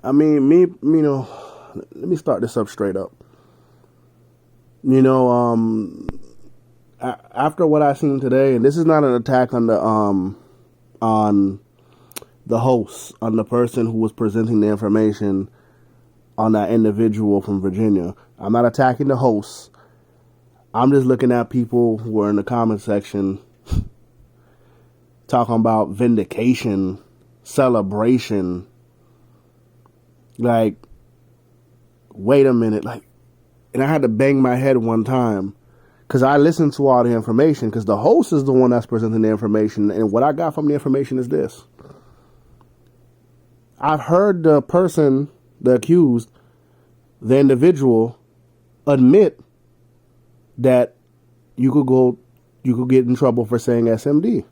I mean, let me start this up straight up. You know, after what I seen today, and this is not an attack on the host, on the person who was presenting the information on that individual from Virginia. I'm not attacking the host. I'm just looking at people who are in the comment section talking about vindication, celebration. Like, wait a minute. Like, and I had to bang my head one time because I listened to all the information because the host is the one that's presenting the information. And what I got from the information is this. I've heard the person, the accused, the individual, admit that you could get in trouble for saying SMD.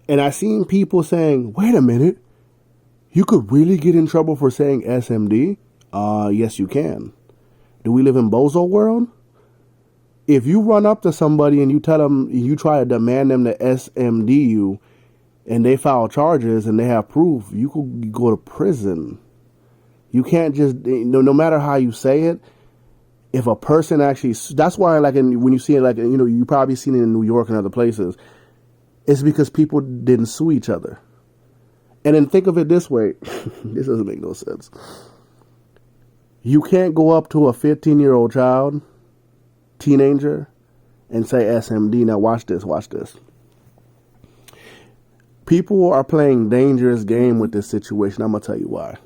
And I seen people saying, wait a minute, you could really get in trouble for saying SMD? Yes, you can. Do we live in Bozo world? If you run up to somebody and you tell them, you try to demand them to SMD you, and they file charges and they have proof, you could go to prison. You can't just, no matter how you say it, if a person actually, that's why like when you see it, like, you probably seen it in New York and other places, it's because people didn't sue each other. And then think of it this way. This doesn't make no sense. You can't go up to a 15-year-old child, teenager, and say SMD. Now watch this. People are playing dangerous game with this situation. I'm going to tell you why.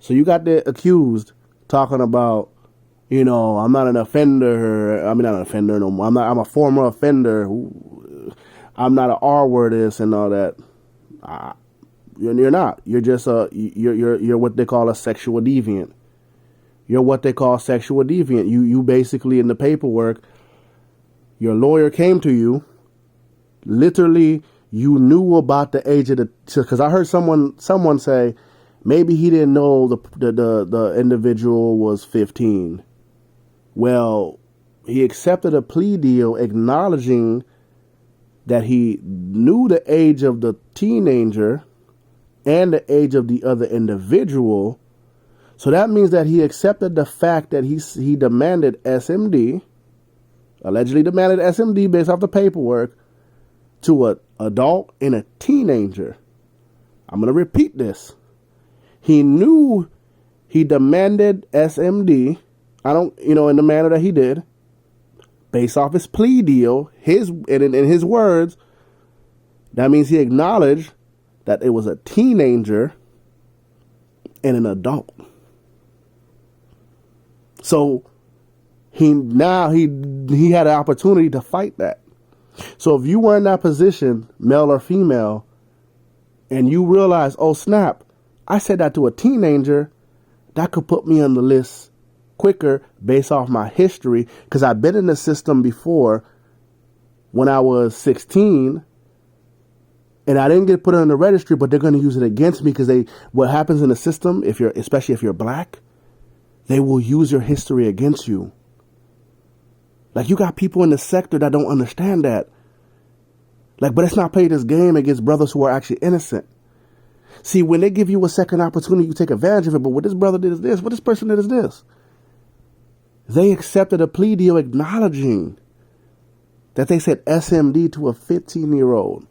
So you got the accused talking about, I'm not an offender. I'm not an offender no more. I'm a former offender. I'm not an R wordist and all that. You're not. You're just you're what they call a sexual deviant. You're what they call sexual deviant. You basically, in the paperwork, your lawyer came to you. Literally, you knew about the age of the, because I heard someone say maybe he didn't know the individual was 15. Well, he accepted a plea deal acknowledging that he knew the age of the teenager and the age of the other individual. So that means that he accepted the fact that he demanded SMD, allegedly demanded SMD based off the paperwork, to an adult and a teenager. I'm going to repeat this. He knew he demanded SMD, in the manner that he did, based off his plea deal, in his words, that means he acknowledged that it was a teenager and an adult. So he had an opportunity to fight that. So if you were in that position, male or female, and you realize, oh snap, I said that to a teenager, that could put me on the list quicker based off my history, because I've been in the system before when I was 16 and I didn't get put on the registry, but they're going to use it against me because what happens in the system, especially if you're black, they will use your history against you. Like, you got people in the sector that don't understand that. Like, but let's not play this game against brothers who are actually innocent. See, when they give you a second opportunity, you take advantage of it. But what this brother did is this. What this person did is this. They accepted a plea deal acknowledging that they said SMD to a 15-year-old.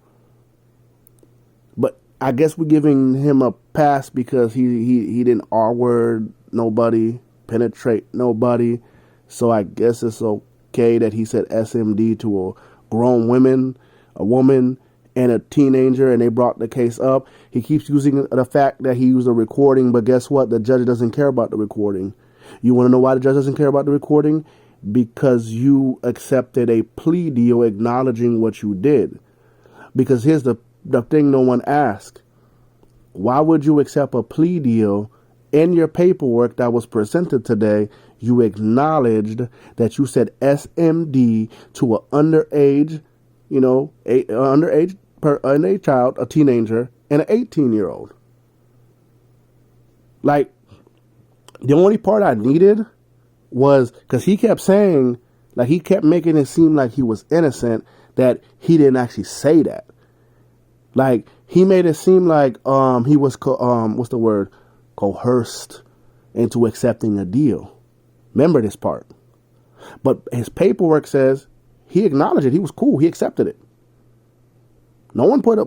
But I guess we're giving him a pass because he didn't R-word nobody, penetrate nobody. So I guess it's okay that he said SMD to a grown woman, and a teenager, and they brought the case up. He keeps using the fact that he used a recording, but guess what? The judge doesn't care about the recording. You want to know why the judge doesn't care about the recording? Because you accepted a plea deal acknowledging what you did. Because here's the thing no one asked. Why would you accept a plea deal in your paperwork that was presented today? You acknowledged that you said SMD to an underage, underage child, a teenager, and an 18-year-old. Like, the only part I needed was, because he kept saying, like, he kept making it seem like he was innocent, that he didn't actually say that. Like, he made it seem like he was what's the word, coerced into accepting a deal. Remember this part. But his paperwork says he acknowledged it. He was cool. He accepted it. No one put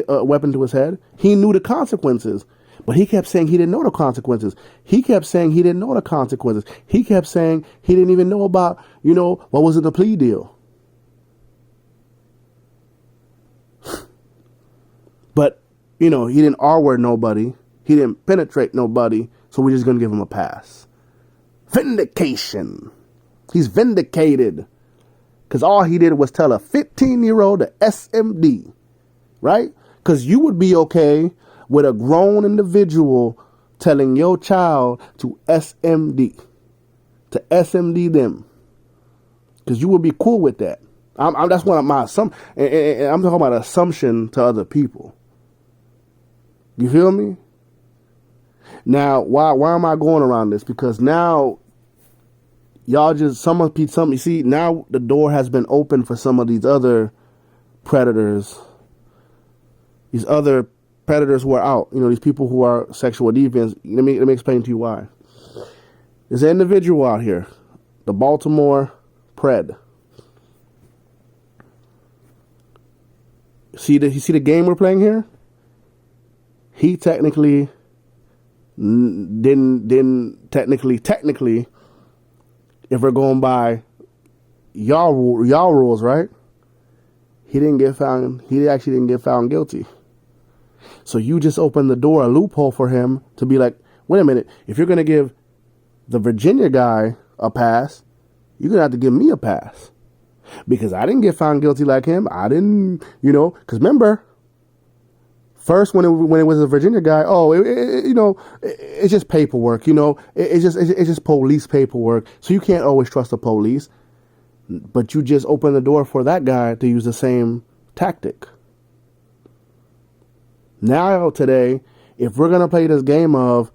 a weapon to his head. He knew the consequences, but he kept saying he didn't know the consequences. He kept saying he didn't know the consequences. He kept saying he didn't even know about, what was in the plea deal. But, he didn't R-word nobody. He didn't penetrate nobody. So we're just going to give him a pass. Vindication. He's vindicated. Because all he did was tell a 15-year-old to SMD. Right? Because you would be okay with a grown individual telling your child to SMD. To SMD them. Because you would be cool with that. That's one of my assumptions. And I'm talking about assumption to other people. You feel me? Now, why am I going around this? Because now, y'all just, you see, now the door has been open for some of these other predators. These other predators who are out. These people who are sexual deviants. Let me explain to you why. There's an individual out here. The Baltimore Pred. You see the game we're playing here? He technically didn't technically, if we're going by y'all rules, right? He actually didn't get found guilty. So you just opened the door, a loophole for him to be like, wait a minute, if you're going to give the Virginia guy a pass, you're going to have to give me a pass. Because I didn't get found guilty like him. I didn't, because remember, first, when it was a Virginia guy, it's just paperwork. It's just police paperwork. So you can't always trust the police. But you just open the door for that guy to use the same tactic. Now today, if we're gonna play this game of,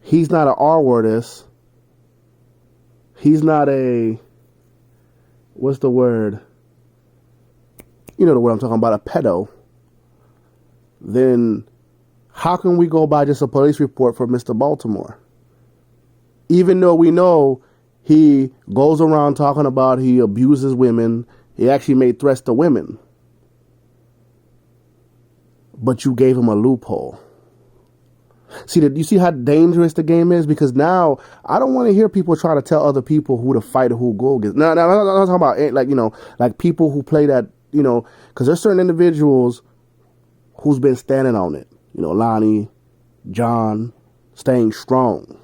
he's not an R-wordist. He's not a, what's the word? You know the word I'm talking about, a pedo. Then how can we go by just a police report for Mr. Baltimore? Even though we know he goes around talking about he abuses women, he actually made threats to women. But you gave him a loophole. You see how dangerous the game is? Because now I don't want to hear people try to tell other people who to fight or who go against. No, I'm not talking about like people who play that, because there's certain individuals who's been standing on it. Lonnie, John, staying strong.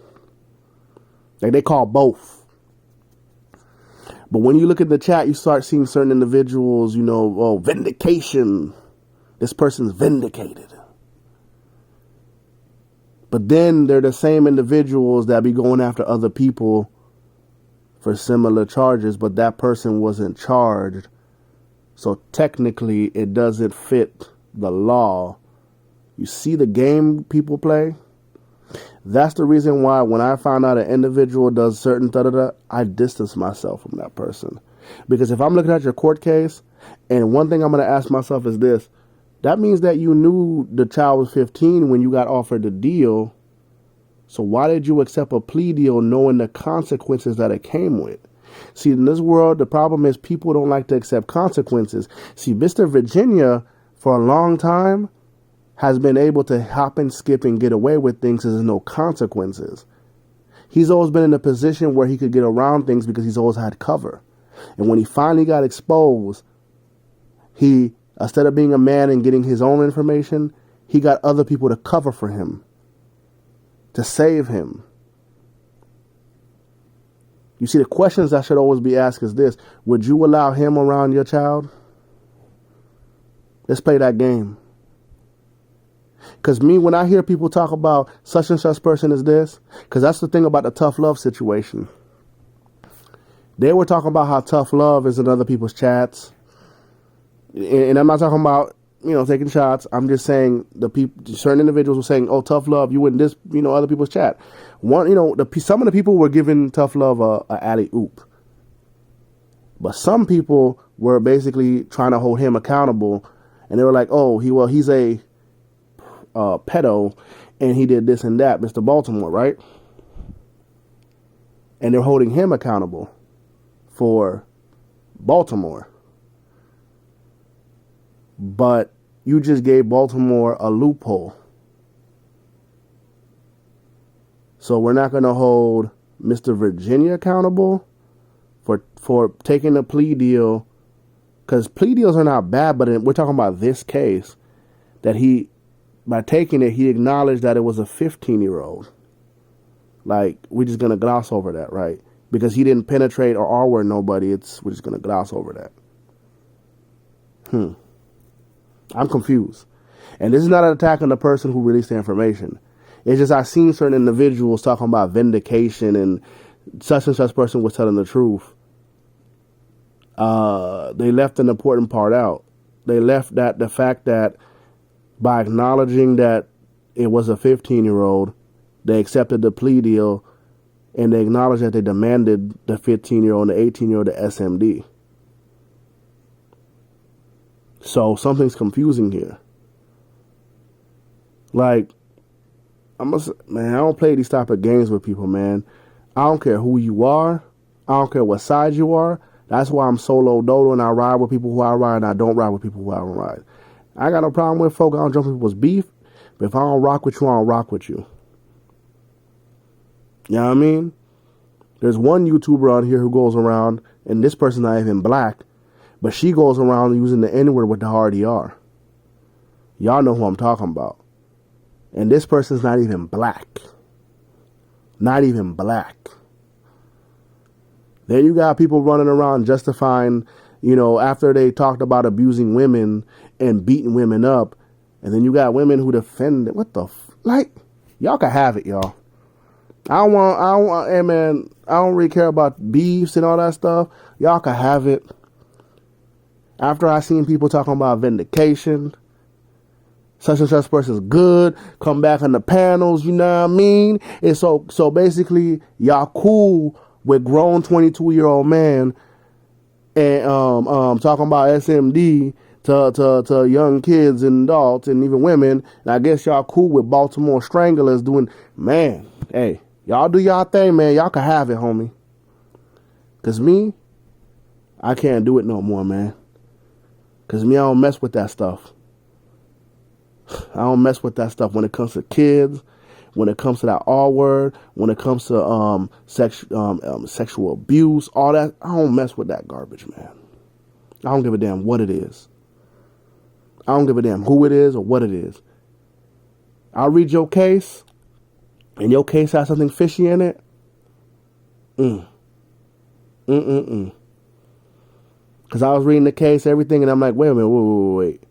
Like they call both. But when you look at the chat, you start seeing certain individuals, vindication. This person's vindicated. But then they're the same individuals that be going after other people for similar charges, but that person wasn't charged. So technically, it doesn't fit the law. You see the game people play? That's the reason why when I find out an individual does certain I distance myself from that person. Because if I'm looking at your court case, and one thing I'm going to ask myself is this, that means that you knew the child was 15 when you got offered the deal. So why did you accept a plea deal knowing the consequences that it came with? See, in this world, the problem is people don't like to accept consequences. See, Mr. Virginia, for a long time, has been able to hop and skip and get away with things because there's no consequences. He's always been in a position where he could get around things because he's always had cover. And when he finally got exposed, he, instead of being a man and getting his own information, he got other people to cover for him, to save him. You see, the questions that should always be asked is this: would you allow him around your child? Let's play that game. Because when I hear people talk about such and such person is this, because that's the thing about the tough love situation. They were talking about how tough love is in other people's chats. And I'm not talking about, taking shots. I'm just saying certain individuals were saying, oh, tough love, you wouldn't this, other people's chat. Some of the people were giving tough love a alley-oop. But some people were basically trying to hold him accountable And they were like, oh, he's a pedo, and he did this and that, Mr. Baltimore, right? And they're holding him accountable for Baltimore. But you just gave Baltimore a loophole. So we're not going to hold Mr. Virginia accountable for taking a plea deal, because plea deals are not bad, but we're talking about this case that by taking it, he acknowledged that it was a 15-year-old. Like, we're just going to gloss over that, right? Because he didn't penetrate or R-word nobody, we're just going to gloss over that. I'm confused. And this is not an attack on the person who released the information. It's just I've seen certain individuals talking about vindication and such person was telling the truth. They left an important part out. They left the fact that by acknowledging that it was a 15-year-old, they accepted the plea deal, and they acknowledged that they demanded the 15-year-old and the 18-year-old the SMD. So something's confusing here. Like, I don't play these type of games with people, man. I don't care who you are. I don't care what side you are. That's why I'm solo dolo and I ride with people who I ride and I don't ride with people who I don't ride. I got no problem with folk. I don't jump people's beef. But if I don't rock with you, I don't rock with you. You know what I mean? There's one YouTuber on here who goes around, and this person's not even black, but she goes around using the N-word with the hard ER. Y'all know who I'm talking about. And this person's not even black. Not even black. Then you got people running around justifying, after they talked about abusing women and beating women up. And then you got women who defend it. What the y'all can have it, y'all. I don't really care about beefs and all that stuff. Y'all can have it. After I seen people talking about vindication, such and such person's good, come back on the panels, you know what I mean? And so basically, y'all cool with grown 22-year-old man and talking about SMD to young kids and adults and even women. And I guess y'all cool with Baltimore stranglers doing, man, hey, y'all do y'all thing, man. Y'all can have it, homie. Because me, I can't do it no more, man. Because me, I don't mess with that stuff. I don't mess with that stuff when it comes to kids, when it comes to that R word, when it comes to sexual abuse, all that. I don't mess with that garbage, man. I don't give a damn what it is. I don't give a damn who it is or what it is. I'll read your case, and your case has something fishy in it. Because I was reading the case, everything, and I'm like, wait a minute, wait.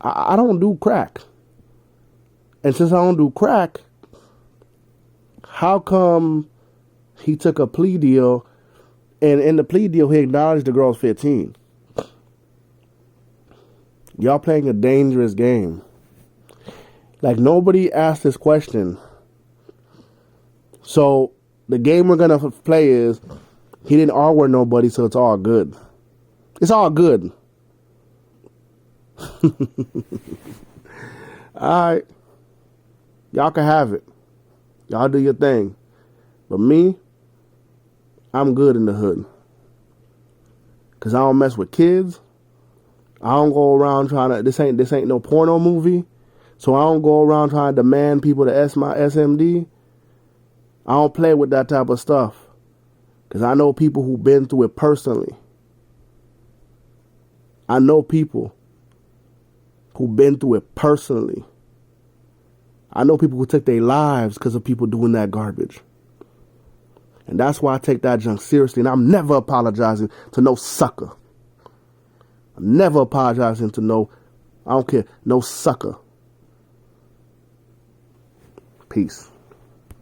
I don't do crack. And since I don't do crack, how come he took a plea deal, and in the plea deal, he acknowledged the girl's 15? Y'all playing a dangerous game. Like, nobody asked this question. So, the game we're going to play is, he didn't R-word nobody, so it's all good. It's all good. Alright. Y'all can have it. Y'all do your thing. But me, I'm good in the hood. Because I don't mess with kids. I don't go around trying to, this ain't no porno movie. So I don't go around trying to demand people to my SMD. I don't play with that type of stuff. Because I know people who've been through it personally. I know people who've been through it personally. I know people who took their lives because of people doing that garbage. And that's why I take that junk seriously. And I'm never apologizing to no sucker. I'm never apologizing to no, I don't care, no sucker. Peace.